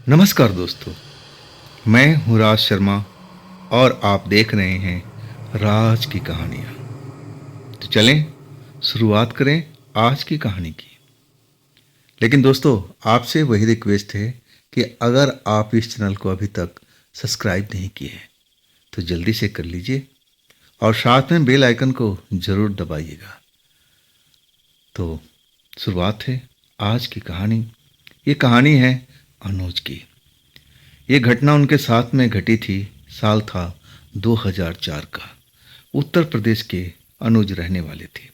नमस्कार दोस्तों, मैं हूँ राज शर्मा और आप देख रहे हैं राज की कहानियाँ। तो चलें शुरुआत करें आज की कहानी की। लेकिन दोस्तों, आपसे वही रिक्वेस्ट है कि अगर आप इस चैनल को अभी तक सब्सक्राइब नहीं किए हैं तो जल्दी से कर लीजिए और साथ में बेल आइकन को ज़रूर दबाइएगा। तो शुरुआत है आज की कहानी। ये कहानी है अनुज की। ये घटना उनके साथ में घटी थी। साल था 2004 का। उत्तर प्रदेश के अनुज रहने वाले थे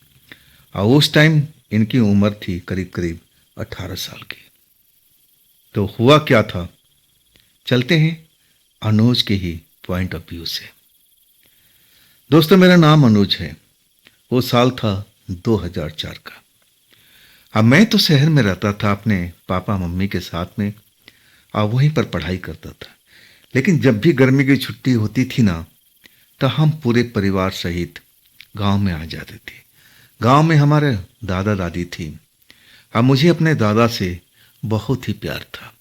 और उस टाइम इनकी उम्र थी करीब करीब 18 साल की। तो हुआ क्या था, चलते हैं अनुज के ही पॉइंट ऑफ व्यू से। दोस्तों, मेरा नाम अनुज है। वो साल था 2004 का। अब मैं तो शहर में रहता था अपने पापा मम्मी के साथ में और वहीं पर पढ़ाई करता था। लेकिन जब भी गर्मी की छुट्टी होती थी ना, तो हम पूरे परिवार सहित गांव में आ जाते थे। गांव में हमारे दादा दादी थी। अब मुझे अपने दादा से बहुत ही प्यार था।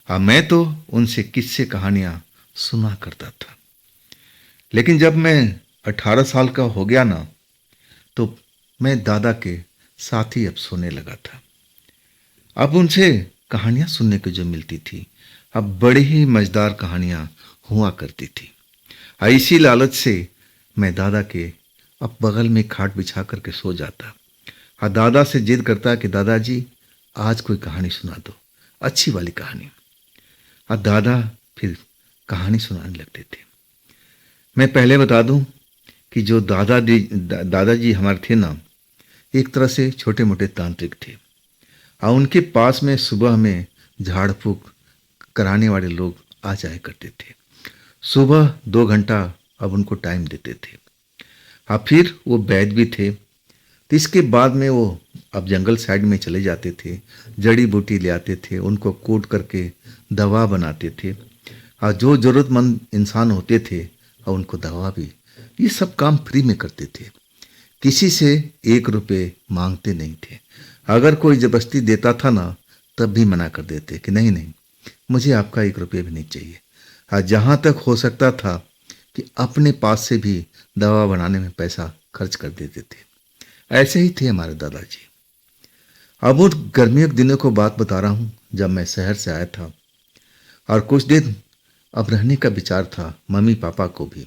अब मैं तो उनसे किस्से कहानियां सुना करता था। लेकिन जब मैं 18 साल का हो गया ना, तो मैं दादा के साथ ही अब सोने लगा था। अब उनसे कहानियां सुनने को जो मिलती थी, अब बड़ी ही मजेदार कहानियां हुआ करती थी। इसी लालच से मैं दादा के अब बगल में खाट बिछा करके सो जाता और दादा से जिद करता कि दादाजी आज कोई कहानी सुना दो, अच्छी वाली कहानी। और दादा फिर कहानी सुनाने लगते थे। मैं पहले बता दूं कि जो दादाजी हमारे थे ना, एक तरह से छोटे मोटे तांत्रिक थे और उनके पास में सुबह में झाड़ फूक कराने वाले लोग आ जाया करते थे। सुबह 2 घंटा अब उनको टाइम देते थे। और फिर वो वैद्य भी थे। तो इसके बाद में वो अब जंगल साइड में चले जाते थे, जड़ी बूटी ले आते थे, उनको कूट करके दवा बनाते थे और जो ज़रूरतमंद इंसान होते थे और उनको दवा भी, ये सब काम फ्री में करते थे। किसी से 1 रुपये मांगते नहीं थे। अगर कोई जबरदस्ती देता था ना, तब भी मना कर देते कि नहीं नहीं, मुझे आपका 1 रुपये भी नहीं चाहिए। और जहाँ तक हो सकता था कि अपने पास से भी दवा बनाने में पैसा खर्च कर देते थे। ऐसे ही थे हमारे दादाजी। अब वो गर्मियों के दिनों को बात बता रहा हूँ, जब मैं शहर से आया था और कुछ दिन अब रहने का विचार था मम्मी पापा को भी।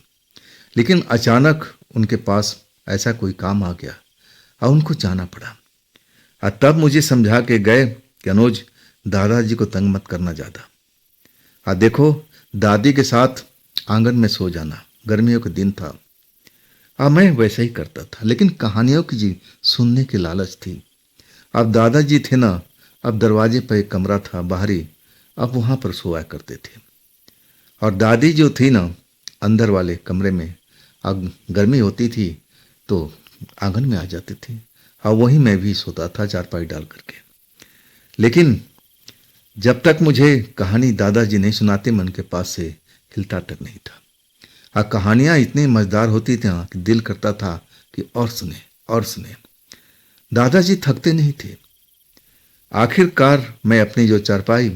लेकिन अचानक उनके पास ऐसा कोई काम आ गया और उनको जाना पड़ा। और तब मुझे समझा के गए कि अनुज, दादाजी को तंग मत करना ज़्यादा। और देखो, दादी के साथ आंगन में सो जाना। गर्मियों का दिन था। अब मैं वैसे ही करता था, लेकिन कहानियों की जी सुनने की लालच थी। अब दादाजी थे ना, अब दरवाजे पर एक कमरा था बाहरी, अब वहाँ पर सोया करते थे। और दादी जो थी ना, अंदर वाले कमरे में, अब गर्मी होती थी तो आंगन में आ जाते थे और वहीं मैं भी सोता था चारपाई डाल करके। लेकिन जब तक मुझे कहानी दादाजी नहीं सुनाते, मन के पास से हिलता तक नहीं था। और कहानियाँ इतनी मज़ेदार होती थी कि दिल करता था कि और सुने और सुने। दादाजी थकते नहीं थे। आखिरकार मैं अपनी जो चारपाई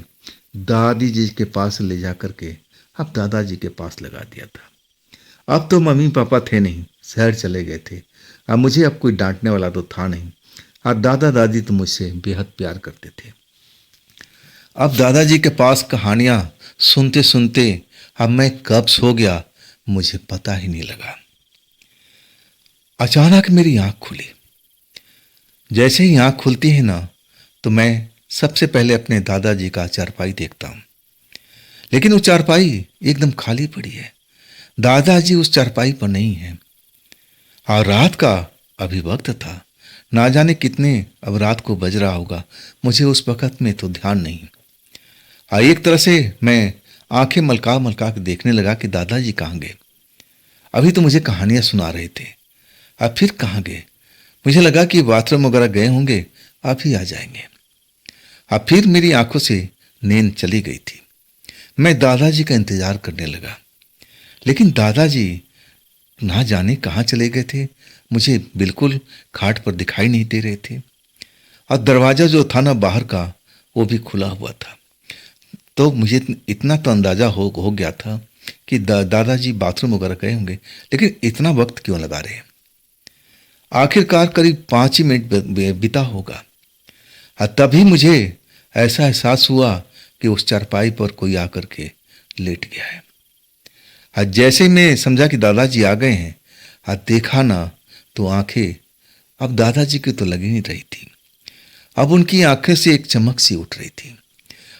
दादी जी के पास ले जा करके अब दादाजी के पास लगा दिया था। अब तो मम्मी पापा थे नहीं, शहर चले गए थे। अब मुझे अब कोई डांटने वाला तो था नहीं और दादा दादी तो मुझसे बेहद प्यार करते थे। अब दादाजी के पास कहानियाँ सुनते सुनते अब मैं कब सो गया मुझे पता ही नहीं लगा। अचानक मेरी आंख खुली। जैसे ही आंख खुलती है ना, तो मैं सबसे पहले अपने दादाजी का चारपाई देखता हूँ। लेकिन वो चारपाई एकदम खाली पड़ी है। दादाजी उस चारपाई पर नहीं है। और रात का अभी वक्त था। ना जाने कितने अब रात को बज रहा होगा, मुझे उस वक्त में तो ध्यान नहीं। एक तरह से मैं आंखें मलका मलका के देखने लगा कि दादाजी कहाँ गए। अभी तो मुझे कहानियां सुना रहे थे, अब फिर कहाँ गए। मुझे लगा कि बाथरूम वगैरह गए होंगे, अब ही आ जाएंगे। अब फिर मेरी आंखों से नींद चली गई थी। मैं दादाजी का इंतजार करने लगा, लेकिन दादाजी ना जाने कहाँ चले गए थे। मुझे बिल्कुल खाट पर दिखाई नहीं दे रहे थे और दरवाज़ा जो था ना बाहर का, वो भी खुला हुआ था। तो मुझे इतना तो अंदाज़ा हो गया था कि दादाजी बाथरूम वगैरह गए होंगे, लेकिन इतना वक्त क्यों लगा रहे हैं। आखिरकार करीब 5 ही मिनट बीता होगा। तभी मुझे ऐसा एहसास हुआ कि उस चारपाई पर कोई आकर के लेट गया है। जैसे ही मैं समझा कि दादाजी आ गए हैं, देखा ना तो आंखें अब दादाजी की तो लगी नहीं रही थी। अब उनकी आंखें से एक चमक सी उठ रही थी।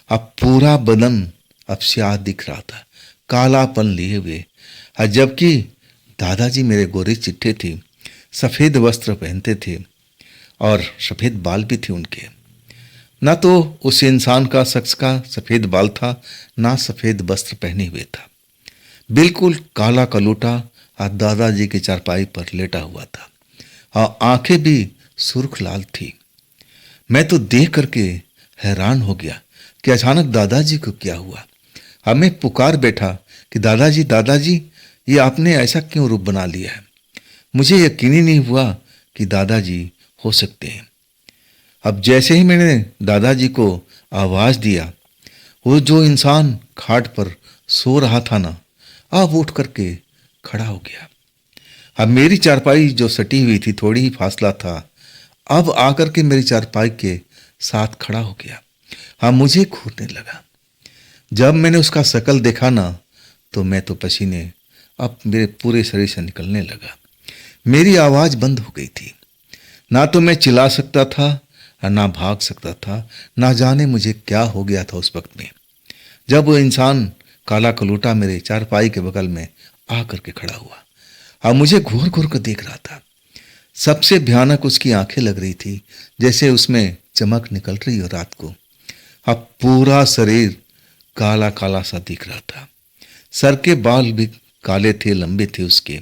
अब पूरा बदन अब स्याह दिख रहा था, कालापन लिए हुए। जबकि दादाजी मेरे गोरे चिट्टे थे, सफेद वस्त्र पहनते थे और सफेद बाल भी थे उनके। ना तो उस इंसान का, शख्स का सफेद बाल था, ना सफेद वस्त्र पहने हुए था। बिल्कुल काला कलूटा दादाजी के चारपाई पर लेटा हुआ था और आंखें भी सुर्ख लाल थी। मैं तो देख करके हैरान हो गया कि अचानक दादाजी को क्या हुआ। मैं पुकार बैठा कि दादाजी दादाजी, ये आपने ऐसा क्यों रूप बना लिया है। मुझे यकीन ही नहीं हुआ कि दादाजी हो सकते हैं। अब जैसे ही मैंने दादाजी को आवाज दिया, वो जो इंसान खाट पर सो रहा था ना, अब उठ करके खड़ा हो गया। अब मेरी चारपाई जो सटी हुई थी, थोड़ी ही फासला था, अब आकर के मेरी चारपाई के साथ खड़ा हो गया। मुझे घूरने लगा। जब मैंने उसका शकल देखा ना, तो मैं तो पसीने अब मेरे पूरे शरीर से निकलने लगा। मेरी आवाज बंद हो गई थी। ना तो मैं चिल्ला सकता था और ना भाग सकता था। ना जाने मुझे क्या हो गया था उस वक्त में, जब वो इंसान काला कलूटा मेरे चारपाई के बगल में आकर के खड़ा हुआ। मुझे घूर घूर कर देख रहा था। सबसे भयानक उसकी आंखें लग रही थी, जैसे उसमें चमक निकल रही हो रात को। अब पूरा शरीर काला काला सा दिख रहा था। सर के बाल भी काले थे, लंबे थे उसके।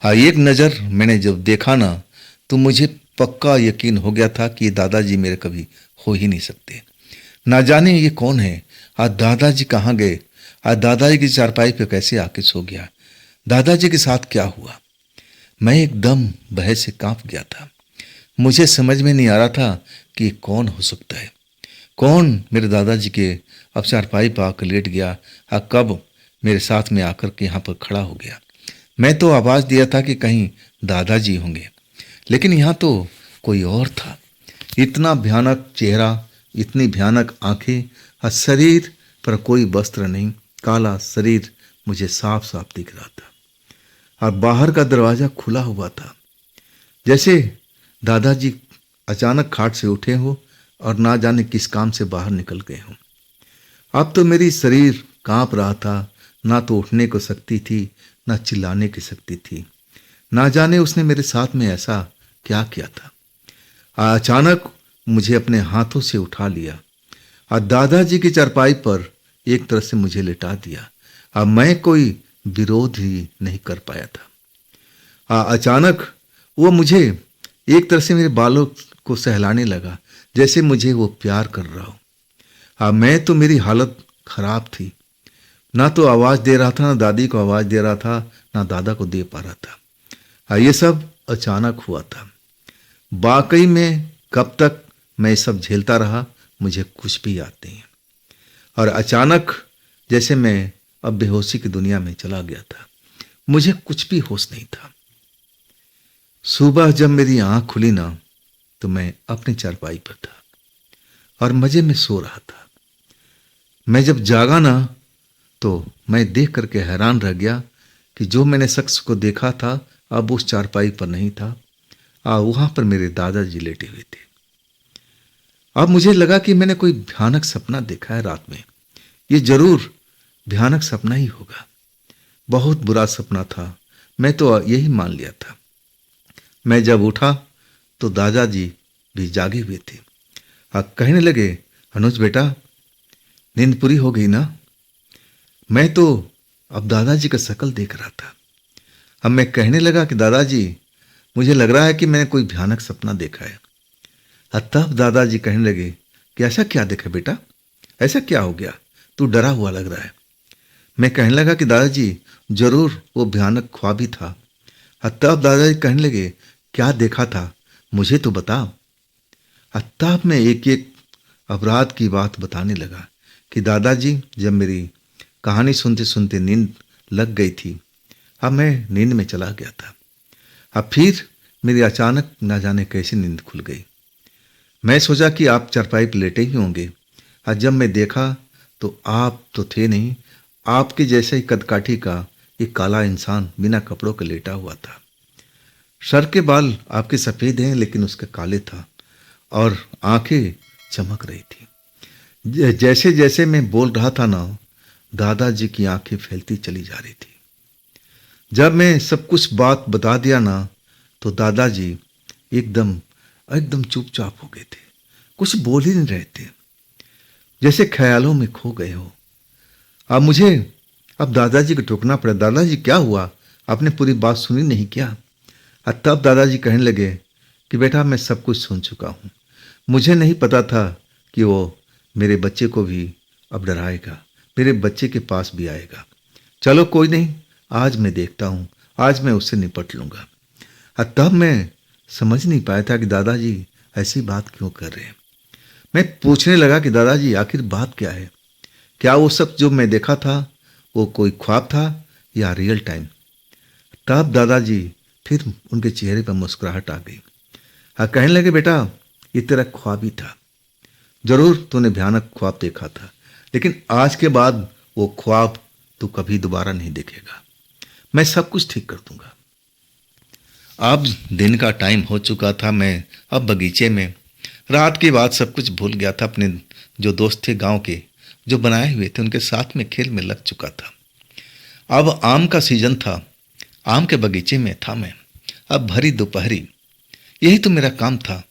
एक नज़र मैंने जब देखा ना, तो मुझे पक्का यकीन हो गया था कि ये दादाजी मेरे कभी हो ही नहीं सकते। ना जाने ये कौन है। दादाजी कहाँ गए। दादाजी की चारपाई पे कैसे आके सो गया। दादाजी के साथ क्या हुआ। मैं एकदम बहस से कांप गया था। मुझे समझ में नहीं आ रहा था कि कौन हो सकता है। कौन मेरे दादाजी के अब चारपाई पर आकर लेट गया। कब मेरे साथ में आकर के यहाँ पर खड़ा हो गया। मैं तो आवाज दिया था कि कहीं दादाजी होंगे, लेकिन यहाँ तो कोई और था। इतना भयानक चेहरा, इतनी भयानक आंखें, शरीर पर कोई वस्त्र नहीं, काला शरीर मुझे साफ साफ दिख रहा था। और बाहर का दरवाजा खुला हुआ था, जैसे दादाजी अचानक खाट से उठे हो और ना जाने किस काम से बाहर निकल गए हों। अब तो मेरी शरीर कांप रहा था। ना तो उठने को शक्ति थी, ना चिल्लाने की शक्ति थी। ना जाने उसने मेरे साथ में ऐसा क्या किया था। अचानक मुझे अपने हाथों से उठा लिया और दादाजी की चारपाई पर एक तरह से मुझे लिटा दिया। अब मैं कोई विरोध ही नहीं कर पाया था। अचानक वो मुझे एक तरह से मेरे बालों को सहलाने लगा, जैसे मुझे वो प्यार कर रहा हो। मैं तो, मेरी हालत खराब थी। ना तो आवाज दे रहा था, ना दादी को आवाज दे रहा था, ना दादा को दे पा रहा था। ये सब अचानक हुआ था। वाकई में कब तक मैं सब झेलता रहा, मुझे कुछ भी याद नहीं है। और अचानक जैसे मैं अब बेहोशी की दुनिया में चला गया था। मुझे कुछ भी होश नहीं था। सुबह जब मेरी आंख खुली ना, तो मैं अपनी चारपाई पर था और मजे में सो रहा था। मैं जब जागा ना, तो मैं देख करके हैरान रह गया कि जो मैंने शख्स को देखा था अब उस चारपाई पर नहीं था। वहां पर मेरे दादाजी लेटे हुए थे। अब मुझे लगा कि मैंने कोई भयानक सपना देखा है रात में। ये जरूर भयानक सपना ही होगा। बहुत बुरा सपना था, मैं तो यही मान लिया था। मैं जब उठा तो दादाजी भी जागे हुए थे। कहने लगे, अनुज बेटा, नींद पूरी हो गई ना। मैं तो अब दादाजी का शक्ल देख रहा था। अब मैं कहने लगा कि दादाजी, मुझे लग रहा है कि मैंने कोई भयानक सपना देखा है। तब दादाजी कहने लगे कि ऐसा क्या देखा बेटा, ऐसा क्या हो गया, तू डरा हुआ लग रहा है। मैं कहने लगा कि दादाजी, जरूर वो भयानक ख्वाब ही था। तब दादाजी कहने लगे, क्या देखा था, मुझे तो बता। तब मैं एक एक अपराध की बात बताने लगा कि दादाजी जब मेरी कहानी सुनते सुनते नींद लग गई थी, अब मैं नींद में चला गया था। अब फिर मेरी अचानक ना जाने कैसे नींद खुल गई। मैं सोचा कि आप चारपाई पर लेटे ही होंगे, और जब मैं देखा तो आप तो थे नहीं, आपके जैसे ही कदकाठी का एक काला इंसान बिना कपड़ों के लेटा हुआ था। सर के बाल आपके सफ़ेद हैं लेकिन उसके काले था, और आंखें चमक रही थी। जैसे जैसे मैं बोल रहा था ना, दादाजी की आंखें फैलती चली जा रही थी। जब मैं सब कुछ बात बता दिया ना, तो दादाजी एकदम एकदम चुपचाप हो गए थे, कुछ बोल ही नहीं रहे थे, जैसे ख्यालों में खो गए हो। अब दादाजी को टोकना पड़ा। दादाजी क्या हुआ, आपने पूरी बात सुनी नहीं क्या? और तब दादाजी कहने लगे कि बेटा मैं सब कुछ सुन चुका हूँ, मुझे नहीं पता था कि वो मेरे बच्चे को भी अब डराएगा, मेरे बच्चे के पास भी आएगा। चलो कोई नहीं, आज मैं देखता हूँ, आज मैं उससे निपट लूँगा। और तब मैं समझ नहीं पाया था कि दादाजी ऐसी बात क्यों कर रहे हैं। मैं पूछने लगा कि दादाजी आखिर बात क्या है, क्या वो सब जो मैं देखा था वो कोई ख्वाब था या रियल टाइम? तब दादाजी फिर उनके चेहरे पर मुस्कुराहट आ गई और कहने लगे बेटा ये तेरा ख्वाब ही था, जरूर तूने भयानक ख्वाब देखा था, लेकिन आज के बाद वो ख्वाब तू कभी दोबारा नहीं देखेगा। मैं सब कुछ ठीक कर दूंगा। अब दिन का टाइम हो चुका था। मैं अब बगीचे में रात की बात सब कुछ भूल गया था। अपने जो दोस्त थे गांव के, जो बनाए हुए थे, उनके साथ में खेल में लग चुका था। अब आम का सीजन था, आम के बगीचे में था मैं। अब भरी दोपहरी, यही तो मेरा काम था।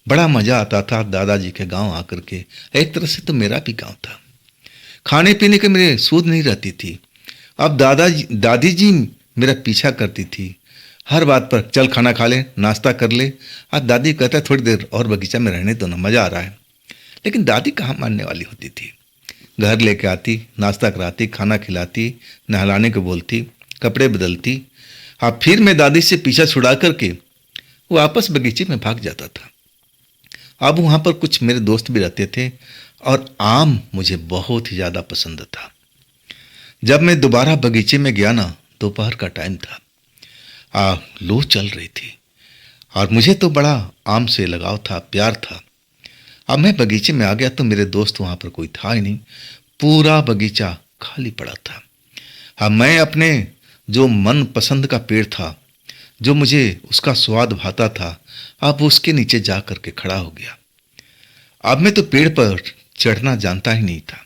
बड़ा मज़ा आता था दादाजी के गांव आकर के। एक तरह से तो मेरा भी गांव था। खाने पीने के मेरे सूध नहीं रहती थी। अब दादी जी मेरा पीछा करती थी हर बात पर, चल खाना खा ले, नाश्ता कर ले। आज दादी कहता है थोड़ी देर और बगीचा में रहने दो ना, मज़ा आ रहा है। लेकिन दादी कहाँ मानने वाली होती थी। घर लेके आती, नाश्ता कराती, खाना खिलाती, नहलाने को बोलती, कपड़े बदलती। अब फिर मैं दादी से पीछा छुड़ा करके वापस बगीचे में भाग जाता था। अब वहाँ पर कुछ मेरे दोस्त भी रहते थे और आम मुझे बहुत ही ज़्यादा पसंद था। जब मैं दोबारा बगीचे में गया ना, दोपहर का टाइम था, लू चल रही थी और मुझे तो बड़ा आम से लगाव था, प्यार था। अब मैं बगीचे में आ गया तो मेरे दोस्त वहाँ पर कोई था ही नहीं, पूरा बगीचा खाली पड़ा था। अब मैं अपने जो मन पसंद का पेड़ था, जो मुझे उसका स्वाद भाता था, अब उसके नीचे जा कर के खड़ा हो गया। अब मैं तो पेड़ पर चढ़ना जानता ही नहीं था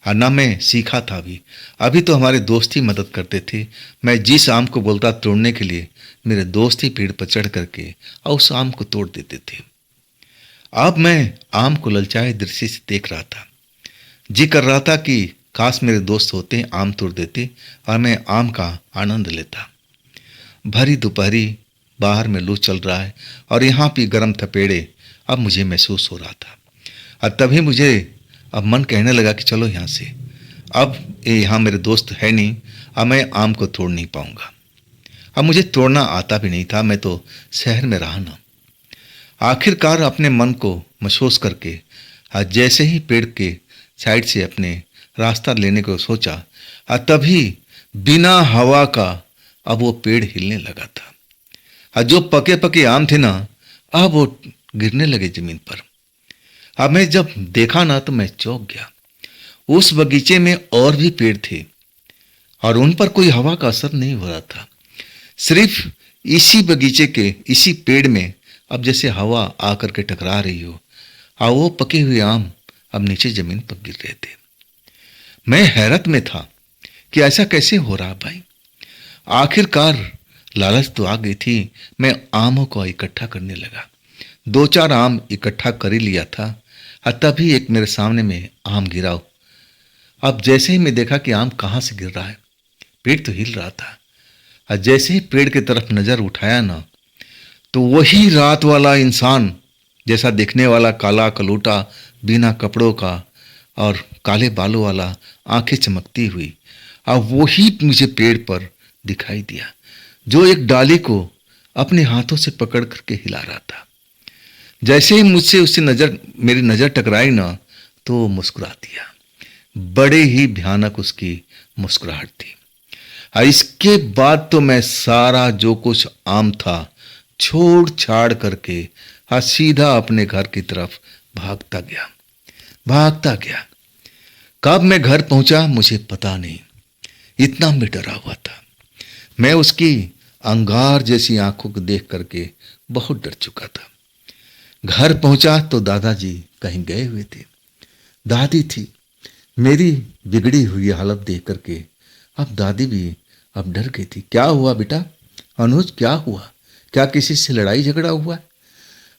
और ना मैं सीखा था भी। अभी तो हमारे दोस्त ही मदद करते थे। मैं जिस आम को बोलता तोड़ने के लिए, मेरे दोस्त ही पेड़ पर चढ़ करके और उस आम को तोड़ देते थे। अब मैं आम को ललचाए दृष्टि से देख रहा था। जी कर रहा था कि काश मेरे दोस्त होते, आम तोड़ देते और मैं आम का आनंद लेता। भरी दोपहरी, बाहर में लू चल रहा है और यहाँ भी गर्म थपेड़े अब मुझे महसूस हो रहा था। और तभी मुझे अब मन कहने लगा कि चलो यहाँ से, अब यहाँ मेरे दोस्त है नहीं, अब मैं आम को तोड़ नहीं पाऊँगा। अब मुझे तोड़ना आता भी नहीं था, मैं तो शहर में रहा ना। आखिरकार अपने मन को मशहूस करके जैसे ही पेड़ के साइड से अपने रास्ता लेने को सोचा, तभी बिना हवा का अब वो पेड़ हिलने लगा था। और जो पके पके आम थे ना, अब वो गिरने लगे जमीन पर। अब मैं जब देखा ना तो मैं चौंक गया। उस बगीचे में और भी पेड़ थे और उन पर कोई हवा का असर नहीं हो रहा था। सिर्फ इसी बगीचे के इसी पेड़ में अब जैसे हवा आकर के टकरा रही हो और वो पके हुए आम अब नीचे जमीन पर गिर रहे थे। मैं हैरत में था कि ऐसा कैसे हो रहा भाई। आखिरकार लालच तो आ गई थी। मैं आमों को इकट्ठा करने लगा। 2-4 आम इकट्ठा कर ही लिया था और तभी एक मेरे सामने में आम गिरा। अब जैसे ही मैं देखा कि आम कहाँ से गिर रहा है, पेड़ तो हिल रहा था। और जैसे ही पेड़ की तरफ नजर उठाया ना, तो वही रात वाला इंसान जैसा दिखने वाला काला कलूटा, बिना कपड़ों का और काले बालों वाला, आंखें चमकती हुई, अब वही मुझे पेड़ पर दिखाई दिया, जो एक डाली को अपने हाथों से पकड़ करके हिला रहा था। जैसे ही मुझसे उससे मेरी नज़र टकराई ना, तो वो मुस्कुरा दिया। बड़े ही भयानक उसकी मुस्कुराहट थी। और इसके बाद तो मैं सारा जो कुछ आम था छोड़ छाड़ करके सीधा अपने घर की तरफ भागता गया, भागता गया। कब मैं घर पहुंचा मुझे पता नहीं, इतना मैं डरा हुआ था। मैं उसकी अंगार जैसी आंखों को देख करके बहुत डर चुका था। घर पहुंचा तो दादाजी कहीं गए हुए थे। दादी थी। मेरी बिगड़ी हुई हालत देख करके अब दादी भी अब डर गई थी। क्या हुआ बेटा? अनुज क्या हुआ? क्या किसी से लड़ाई झगड़ा हुआ?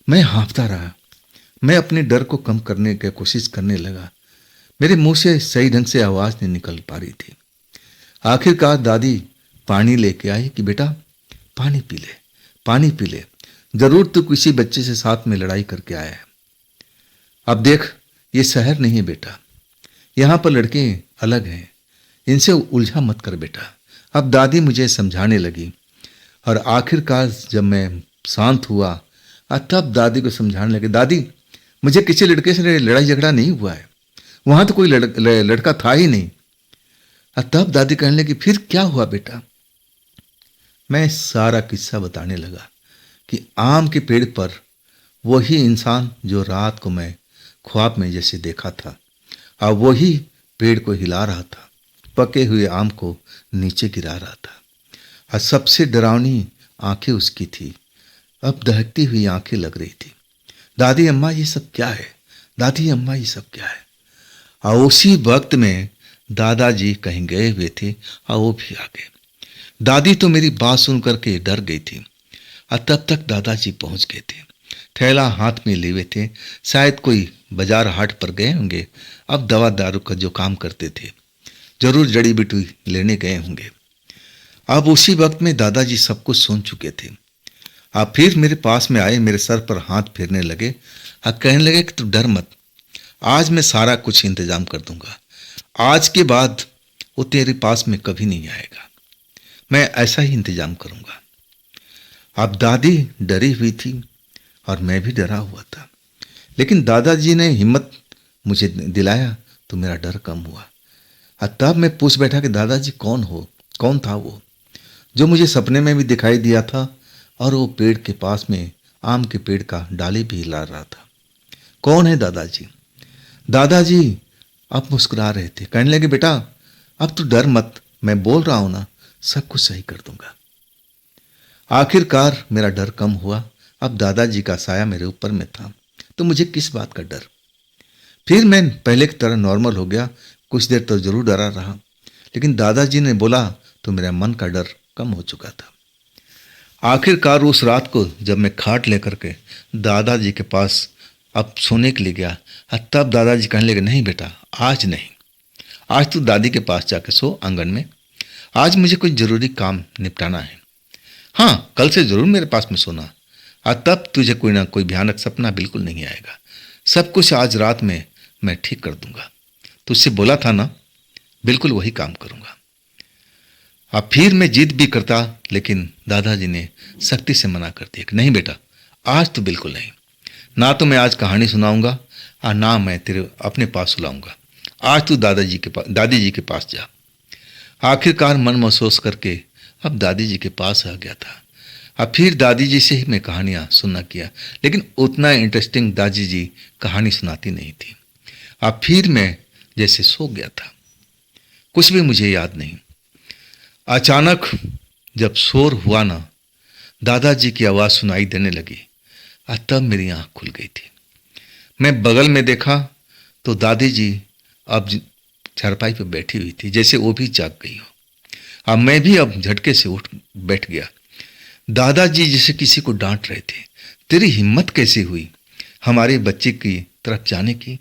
मैं हाँफता रहा। मैं अपने डर को कम करने की कोशिश करने लगा। मेरे मुंह से सही ढंग से आवाज नहीं निकल पा रही थी। आखिरकार दादी पानी लेके आई कि बेटा पानी पी ले, पानी पी ले। जरूर तू किसी बच्चे से साथ में लड़ाई करके आया है। अब देख, ये शहर नहीं है बेटा, यहाँ पर लड़के अलग हैं, इनसे उलझा मत कर बेटा। अब दादी मुझे समझाने लगी और आखिरकार जब मैं शांत हुआ तब दादी को समझाने लगे, दादी मुझे किसी लड़के से लड़ाई झगड़ा नहीं हुआ है, वहां तो कोई लड़का था ही नहीं। तब दादी कहने लगी, फिर क्या हुआ बेटा? मैं सारा किस्सा बताने लगा कि आम के पेड़ पर वही इंसान जो रात को मैं ख्वाब में जैसे देखा था, और वही पेड़ को हिला रहा था, पके हुए आम को नीचे गिरा रहा था। और सबसे डरावनी आंखें उसकी थी, अब दहकती हुई आंखें लग रही थी। दादी अम्मा ये सब क्या है? दादी अम्मा ये सब क्या है? और उसी वक्त में दादाजी कहीं गए हुए थे और वो भी आ गए। दादी तो मेरी बात सुन करके डर गई थी और तब तक दादाजी पहुंच गए थे। थैला हाथ में लिए हुए थे, शायद कोई बाजार हाट पर गए होंगे। अब दवा दारू का जो काम करते थे, जरूर जड़ी बूटी लेने गए होंगे। अब उसी वक्त में दादाजी सब कुछ सुन चुके थे। आप फिर मेरे पास में आए, मेरे सर पर हाथ फेरने लगे और कहने लगे कि तू डर मत, आज मैं सारा कुछ इंतजाम कर दूंगा। आज के बाद वो तेरे पास में कभी नहीं आएगा, मैं ऐसा ही इंतजाम करूंगा। अब दादी डरी हुई थी और मैं भी डरा हुआ था, लेकिन दादाजी ने हिम्मत मुझे दिलाया तो मेरा डर कम हुआ। और तब मैं पूछ बैठा कि दादाजी कौन था वो जो मुझे सपने में भी दिखाई दिया था और वो पेड़ के पास में आम के पेड़ का डाली भी हिला रहा था? कौन है दादाजी? दादाजी अब मुस्कुरा रहे थे, कहने लगे, बेटा अब तू डर मत, मैं बोल रहा हूं ना, सब कुछ सही कर दूंगा। आखिरकार मेरा डर कम हुआ। अब दादाजी का साया मेरे ऊपर में था तो मुझे किस बात का डर। फिर मैं पहले की तरह नॉर्मल हो गया। कुछ देर तो जरूर डरा रहा, लेकिन दादाजी ने बोला तो मेरा मन का डर कम हो चुका था। आखिरकार उस रात को जब मैं खाट लेकर के दादाजी के पास अब सोने के लिए गया, तब दादाजी कहने लगे, नहीं बेटा आज नहीं, आज तू दादी के पास जाके सो आंगन में, आज मुझे कुछ जरूरी काम निपटाना है। हाँ, कल से जरूर मेरे पास में सोना, और तब तुझे कोई ना कोई भयानक सपना बिल्कुल नहीं आएगा। सब कुछ आज रात में मैं ठीक कर दूंगा। तुझसे बोला था ना, बिल्कुल वही काम करूंगा। अब फिर मैं जिद भी करता, लेकिन दादाजी ने सख्ती से मना कर दिया कि नहीं बेटा, आज तो बिल्कुल नहीं, ना तो मैं आज कहानी सुनाऊंगा और ना मैं तेरे अपने पास सुलाऊंगा। आज तू दादी जी के पास जा। आखिरकार मन महसूस करके अब दादी जी के पास आ गया था। अब फिर दादी जी से ही मैं कहानियां सुनना किया, लेकिन उतना इंटरेस्टिंग दादी जी कहानी सुनाती नहीं थी। अब फिर मैं जैसे सो गया था, कुछ भी मुझे याद नहीं। अचानक जब शोर हुआ ना, दादाजी की आवाज सुनाई देने लगी और तब मेरी आंख खुल गई थी। मैं बगल में देखा तो दादी जी अब चारपाई पर बैठी हुई थी, जैसे वो भी जाग गई हो। अब मैं भी अब झटके से उठ बैठ गया। दादाजी जैसे किसी को डांट रहे थे, तेरी हिम्मत कैसे हुई हमारे बच्चे की तरफ जाने की?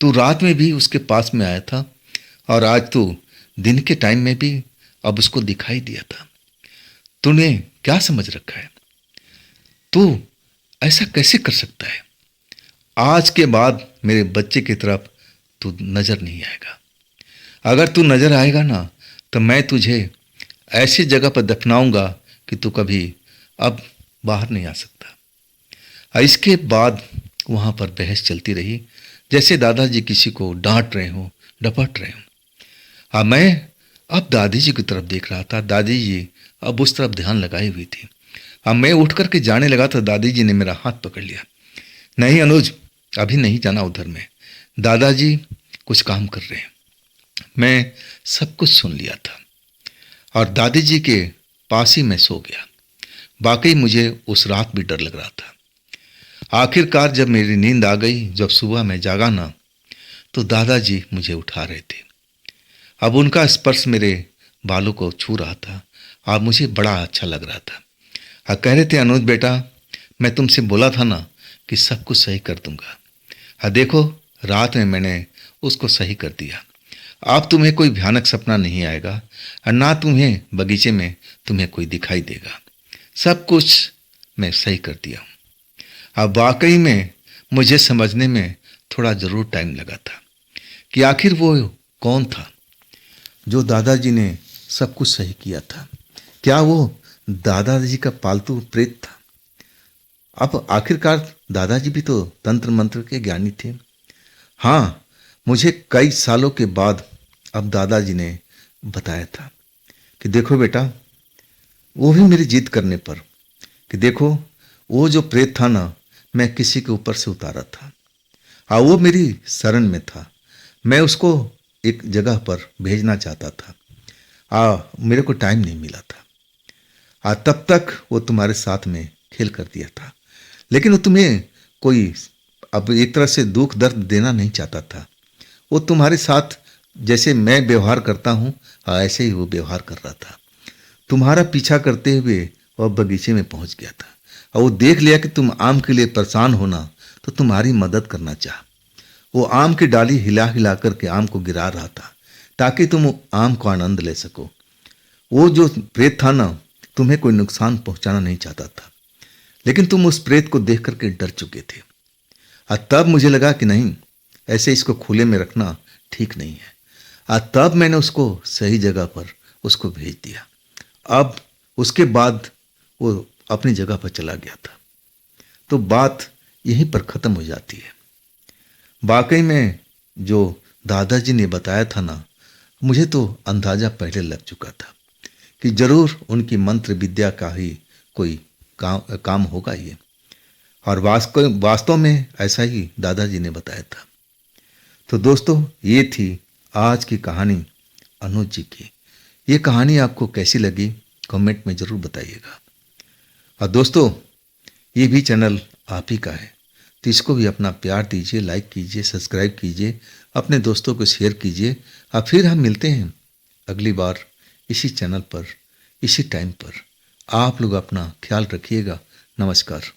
तू रात में भी उसके पास में आया था और आज तू दिन के टाइम में भी अब उसको दिखाई दिया था। तूने क्या समझ रखा है? तू ऐसा कैसे कर सकता है? आज के बाद मेरे बच्चे की तरफ तू नजर नहीं आएगा। अगर तू नजर आएगा ना तो मैं तुझे ऐसी जगह पर दफनाऊंगा कि तू कभी अब बाहर नहीं आ सकता। और इसके बाद वहां पर बहस चलती रही, जैसे दादाजी किसी को डांट रहे हों, डपट रहे हो। मैं अब दादी जी की तरफ देख रहा था। दादी जी अब उस तरफ ध्यान लगाई हुई थी। मैं उठ करके जाने लगा तो दादी जी ने मेरा हाथ पकड़ लिया। नहीं अनुज, अभी नहीं जाना उधर में, दादाजी कुछ काम कर रहे हैं। मैं सब कुछ सुन लिया था और दादी जी के पास ही मैं सो गया। वाकई मुझे उस रात भी डर लग रहा था। आखिरकार जब मेरी नींद आ गई, जब सुबह मैं जागा ना, तो दादाजी मुझे उठा रहे थे। अब उनका स्पर्श मेरे बालों को छू रहा था और मुझे बड़ा अच्छा लग रहा था। कह रहे थे, अनुज बेटा, मैं तुमसे बोला था ना कि सब कुछ सही कर दूंगा। देखो, रात में मैंने उसको सही कर दिया। अब तुम्हें कोई भयानक सपना नहीं आएगा और ना तुम्हें बगीचे में तुम्हें कोई दिखाई देगा। सब कुछ मैं सही कर दिया हूँ। अब वाकई में मुझे समझने में थोड़ा ज़रूर टाइम लगा था कि आखिर वो कौन था जो दादाजी ने सब कुछ सही किया था। क्या वो दादाजी का पालतू प्रेत था? अब आखिरकार दादाजी भी तो तंत्र मंत्र के ज्ञानी थे। हाँ, मुझे कई सालों के बाद अब दादाजी ने बताया था कि देखो बेटा, वो भी मेरी जिद करने पर, कि देखो वो जो प्रेत था ना, मैं किसी के ऊपर से उतारा था। हाँ, वो मेरी शरण में था। मैं उसको एक जगह पर भेजना चाहता था। मेरे को टाइम नहीं मिला था। तब तक वो तुम्हारे साथ में खेल कर दिया था, लेकिन वो तुम्हें कोई अब एक तरह से दुख दर्द देना नहीं चाहता था। वो तुम्हारे साथ जैसे मैं व्यवहार करता हूँ, ऐसे ही वो व्यवहार कर रहा था। तुम्हारा पीछा करते हुए वह बगीचे में पहुंच गया था और वो देख लिया कि तुम आम के लिए परेशान होना, तो तुम्हारी मदद करना चाहा। वो आम की डाली हिला हिला करके आम को गिरा रहा था ताकि तुम आम को आनंद ले सको। वो जो प्रेत था ना, तुम्हें कोई नुकसान पहुंचाना नहीं चाहता था, लेकिन तुम उस प्रेत को देख करके डर चुके थे। तब मुझे लगा कि नहीं, ऐसे इसको खुले में रखना ठीक नहीं है। तब मैंने उसको सही जगह पर उसको भेज दिया। अब उसके बाद वो अपनी जगह पर चला गया था। तो बात यहीं पर ख़त्म हो जाती है। वाकई में जो दादाजी ने बताया था ना, मुझे तो अंदाज़ा पहले लग चुका था कि ज़रूर उनकी मंत्र विद्या का ही कोई काम होगा ये। और वास्तव में ऐसा ही दादाजी ने बताया था। तो दोस्तों, ये थी आज की कहानी अनुज जी की। ये कहानी आपको कैसी लगी कमेंट में ज़रूर बताइएगा। और दोस्तों, ये भी चैनल आप ही का है, तो इसको भी अपना प्यार दीजिए, लाइक कीजिए, सब्सक्राइब कीजिए, अपने दोस्तों को शेयर कीजिए। और फिर हम मिलते हैं अगली बार इसी चैनल पर, इसी टाइम पर। आप लोग अपना ख्याल रखिएगा। नमस्कार।